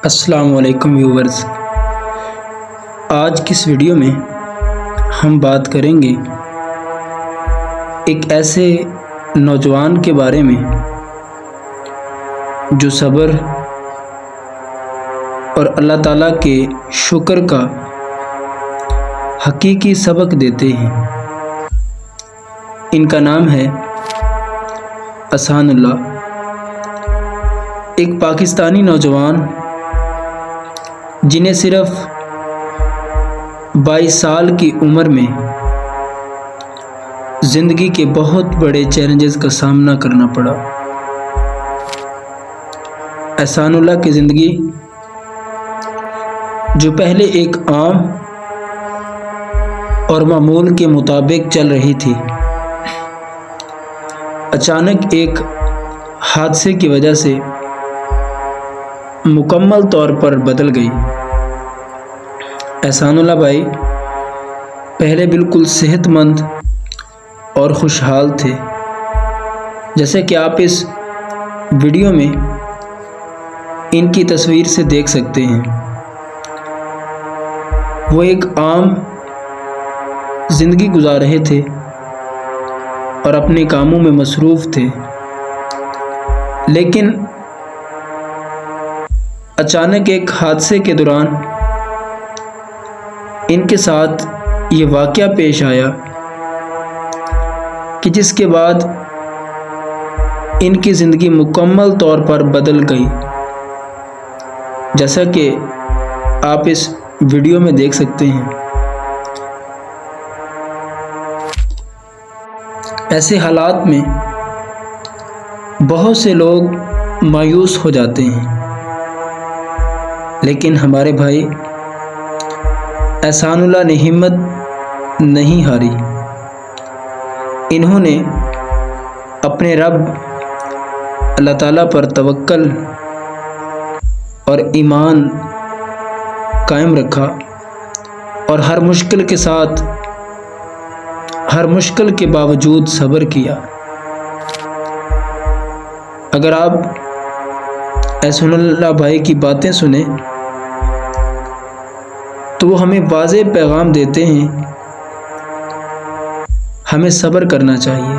السلام علیکم ویورز، آج کی اس ویڈیو میں ہم بات کریں گے ایک ایسے نوجوان کے بارے میں جو صبر اور اللہ تعالیٰ کے شکر کا حقیقی سبق دیتے ہیں۔ ان کا نام ہے احسان اللہ، ایک پاکستانی نوجوان جنہیں صرف 22 سال کی عمر میں زندگی کے بہت بڑے چیلنجز کا سامنا کرنا پڑا۔ احسان اللہ کی زندگی جو پہلے ایک عام اور معمول کے مطابق چل رہی تھی، اچانک ایک حادثے کی وجہ سے مکمل طور پر بدل گئی۔ احسان اللہ بھائی پہلے بالکل صحت مند اور خوشحال تھے، جیسے کہ آپ اس ویڈیو میں ان کی تصویر سے دیکھ سکتے ہیں۔ وہ ایک عام زندگی گزار رہے تھے اور اپنے کاموں میں مصروف تھے، لیکن اچانک ایک حادثے کے دوران ان کے ساتھ یہ واقعہ پیش آیا کہ جس کے بعد ان کی زندگی مکمل طور پر بدل گئی، جیسا کہ آپ اس ویڈیو میں دیکھ سکتے ہیں۔ ایسے حالات میں بہت سے لوگ مایوس ہو جاتے ہیں، لیکن ہمارے بھائی احسان اللہ نے ہمت نہیں ہاری۔ انہوں نے اپنے رب اللہ تعالیٰ پر توکل اور ایمان قائم رکھا اور ہر مشکل کے باوجود صبر کیا۔ اگر آپ احسان اللہ بھائی کی باتیں سنیں تو وہ ہمیں واضح پیغام دیتے ہیں، ہمیں صبر کرنا چاہیے۔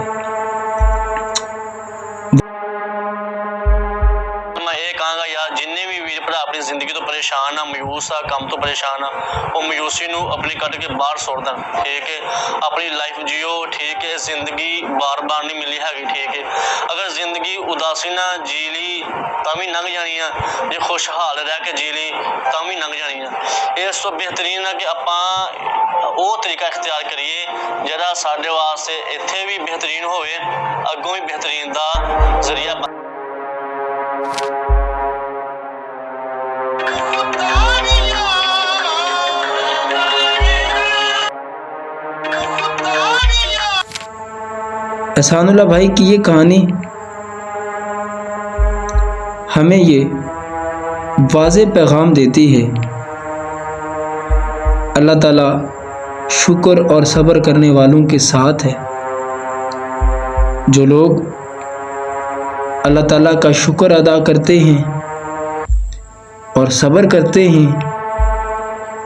میں یہ کہاں گا یار جننے بھی ویر بھرا اپنی زندگی تو پریشان آ، مایوس آ، کم تو پریشان آ، وہ مایوسی نو اپنی کٹ کے باہر سوڑ دیں، ٹھیک ہے؟ اپنی لائف جیو، ٹھیک ہے؟ زندگی بار بار نہیں ملی ہے، ٹھیک ہے؟ اگر زندگی اداسی نہ جی لی تاں بھی لنਘ جانی ہے، جے خوشحال رہ کے جی لی تاں بھی لنਘ جانی ہے۔ اس تو بہترین ہے کہ اپاں وہ طریقہ اختیار کریے جہاں ساڈے واسطے اتنے بھی بہترین ہوئے، اگوں بھی بہترین دا ذریعہ بن۔ احسان اللہ بھائی کی یہ کہانی ہمیں یہ واضح پیغام دیتی ہے، اللہ تعالیٰ شکر اور صبر کرنے والوں کے ساتھ ہے۔ جو لوگ اللہ تعالیٰ کا شکر ادا کرتے ہیں اور صبر کرتے ہیں،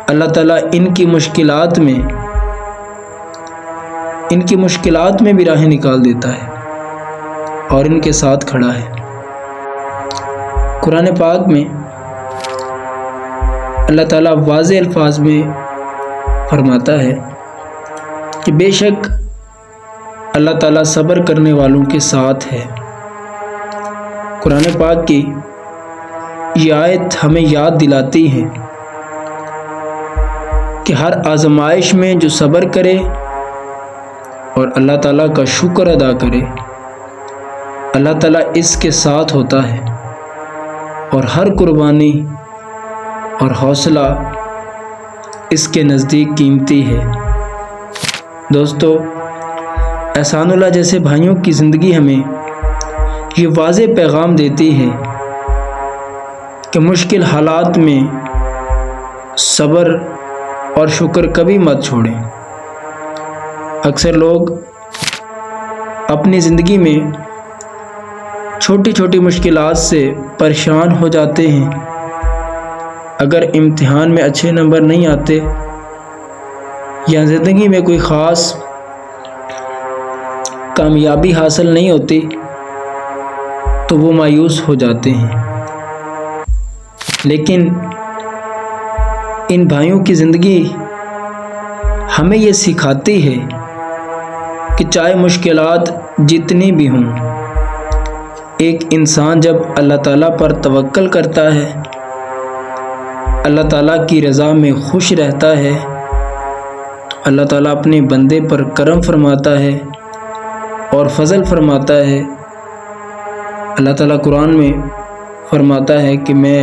اللہ تعالیٰ ان کی مشکلات میں بھی راہیں نکال دیتا ہے اور ان کے ساتھ کھڑا ہے۔ قرآن پاک میں اللہ تعالیٰ واضح الفاظ میں فرماتا ہے کہ بے شک اللہ تعالیٰ صبر کرنے والوں کے ساتھ ہے۔ قرآن پاک کی یہ آیت ہمیں یاد دلاتی ہے کہ ہر آزمائش میں جو صبر کرے اور اللہ تعالیٰ کا شکر ادا کرے، اللہ تعالیٰ اس کے ساتھ ہوتا ہے اور ہر قربانی اور حوصلہ اس کے نزدیک قیمتی ہے۔ دوستو، احسان اللہ جیسے بھائیوں کی زندگی ہمیں یہ واضح پیغام دیتی ہے کہ مشکل حالات میں صبر اور شکر کبھی مت چھوڑیں۔ اکثر لوگ اپنی زندگی میں چھوٹی چھوٹی مشکلات سے پریشان ہو جاتے ہیں اگر امتحان میں اچھے نمبر نہیں آتے یا زندگی میں کوئی خاص کامیابی حاصل نہیں ہوتی تو وہ مایوس ہو جاتے ہیں، لیکن ان بھائیوں کی زندگی ہمیں یہ سکھاتی ہے کہ چاہے مشکلات جتنی بھی ہوں، ایک انسان جب اللہ تعالیٰ پر توکل کرتا ہے، اللہ تعالیٰ کی رضا میں خوش رہتا ہے، تو اللہ تعالیٰ اپنے بندے پر کرم فرماتا ہے اور فضل فرماتا ہے۔ اللہ تعالیٰ قرآن میں فرماتا ہے کہ میں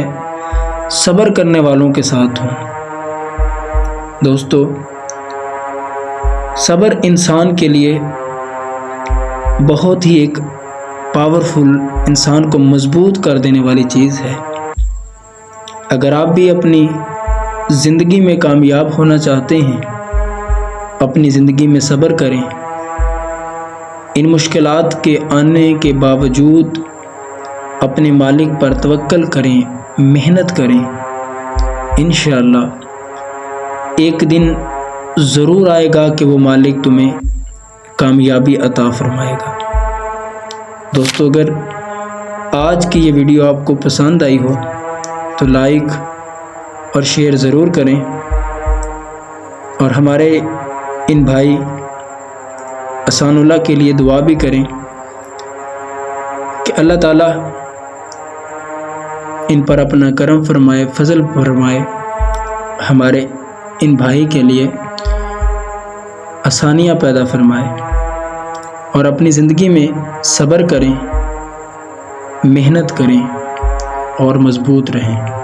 صبر کرنے والوں کے ساتھ ہوں۔ دوستو، صبر انسان کے لیے بہت ہی ایک پاورفل، انسان کو مضبوط کر دینے والی چیز ہے۔ اگر آپ بھی اپنی زندگی میں کامیاب ہونا چاہتے ہیں، اپنی زندگی میں صبر کریں، ان مشکلات کے آنے کے باوجود اپنے مالک پر توکل کریں، محنت کریں، انشاءاللہ ایک دن ضرور آئے گا کہ وہ مالک تمہیں کامیابی عطا فرمائے گا۔ دوستو، اگر آج کی یہ ویڈیو آپ کو پسند آئی ہو تو لائک اور شیئر ضرور کریں، اور ہمارے ان بھائی احسان اللہ کے لیے دعا بھی کریں کہ اللہ تعالیٰ ان پر اپنا کرم فرمائے، فضل فرمائے، ہمارے ان بھائی کے لیے آسانیاں پیدا فرمائے، اور اپنی زندگی میں صبر کریں، محنت کریں اور مضبوط رہیں۔